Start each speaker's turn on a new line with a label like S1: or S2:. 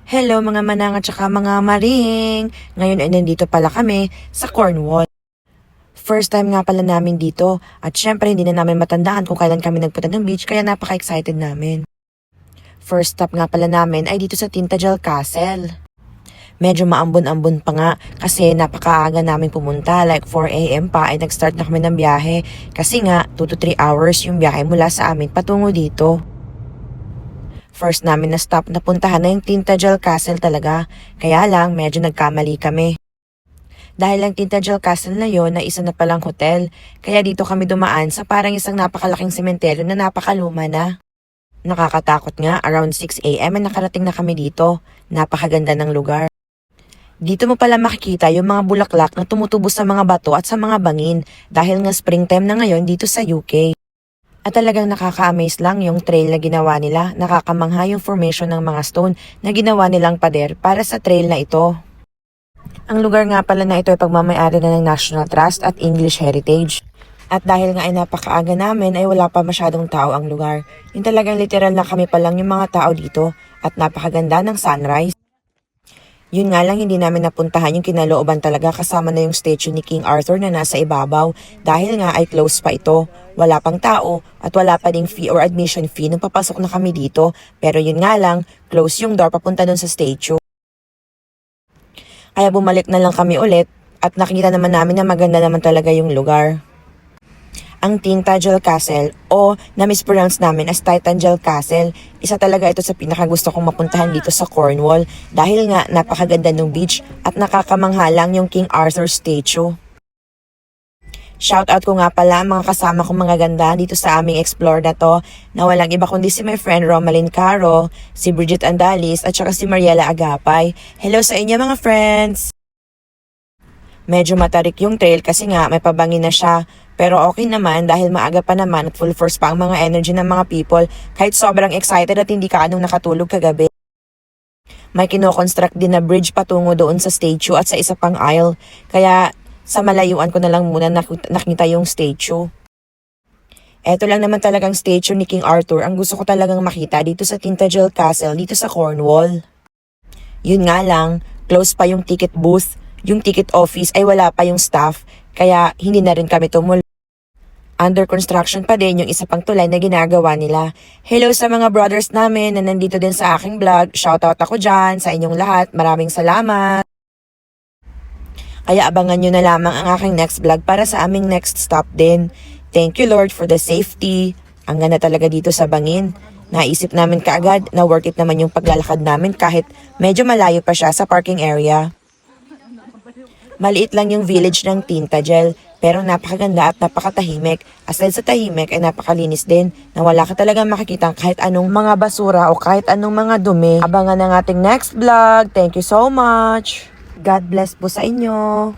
S1: Hello mga manang at saka mga maring! Ngayon ay nandito pala kami sa Cornwall. First time nga pala namin dito at syempre hindi na namin matandaan kung kailan kami nagpunta ng beach kaya napaka-excited namin. First stop nga pala namin ay dito sa Tintagel Castle. Medyo maambon-ambon pa nga kasi napakaaga namin pumunta, like 4 AM pa ay nag-start na kami ng biyahe kasi nga 2 to 3 hours yung biyahe mula sa amin patungo dito. First namin na stop na puntahan na yung Tintagel Castle talaga, kaya lang medyo nagkamali kami. Dahil ang Tintagel Castle na yon na isa na palang hotel, kaya dito kami dumaan sa parang isang napakalaking sementeryo na napakaluma na. Nakakatakot nga, around 6 AM ay nakarating na kami dito. Napakaganda ng lugar. Dito mo pala makikita yung mga bulaklak na tumutubo sa mga bato at sa mga bangin dahil nga springtime na ngayon dito sa UK. At talagang nakaka-amaze lang yung trail na ginawa nila, nakakamangha yung formation ng mga stone na ginawa nilang pader para sa trail na ito. Ang lugar nga pala na ito ay pagmamay-ari na ng National Trust at English Heritage. At dahil nga ay napakaaga namin ay wala pa masyadong tao ang lugar. Yung talagang literal na kami pa lang yung mga tao dito at napakaganda ng sunrise. Yun nga lang hindi namin napuntahan yung kinalooban talaga kasama na yung statue ni King Arthur na nasa ibabaw dahil nga ay close pa ito. Wala pang tao at wala pa ding fee or admission fee nung papasok na kami dito. Pero yun nga lang, close yung door papunta dun sa statue. Kaya bumalik na lang kami ulit at nakita naman namin na maganda naman talaga yung lugar. Ang Tintagel Castle o na-mispronounce namin as Tintagel Castle, isa talaga ito sa pinakagusto kong mapuntahan dito sa Cornwall dahil nga napakaganda ng beach at nakakamanghalang yung King Arthur statue. Shoutout ko nga pala ang mga kasama kong mga ganda dito sa aming explore na to na walang iba kundi si my friend Romalyn Caro, si Bridget Andalis at saka si Mariela Agapay. Hello sa inyo mga friends! Medyo matarik yung trail kasi nga may pabangin na siya. Pero okay naman dahil maaga pa naman at full force pa ang mga energy ng mga people kahit sobrang excited at hindi ka anong nakatulog kagabi. May kino-construct din na bridge patungo doon sa statue at sa isa pang aisle. Kaya sa malayuan ko na lang muna nakita yung statue. Eto lang naman talagang statue ni King Arthur ang gusto ko talagang makita dito sa Tintagel Castle dito sa Cornwall. Yun nga lang, close pa yung ticket booth. Yung ticket office ay wala pa yung staff kaya hindi na rin kami tumuloy. Under construction pa din yung isa pang tulay na ginagawa nila. Hello sa mga brothers namin na nandito din sa aking vlog. Shoutout ako dyan sa inyong lahat. Maraming salamat. Kaya abangan nyo na lamang ang aking next vlog para sa aming next stop din. Thank you Lord for the safety. Ang ganda talaga dito sa bangin. Naisip namin kaagad na worth it naman yung paglalakad namin kahit medyo malayo pa siya sa parking area. Maliit lang yung village ng Tintagel pero napakaganda at napakatahimik. Aside sa tahimik ay napakalinis din na wala ka talagang makikita kahit anong mga basura o kahit anong mga dumi. Abangan ang ating next vlog. Thank you so much. God bless po sa inyo.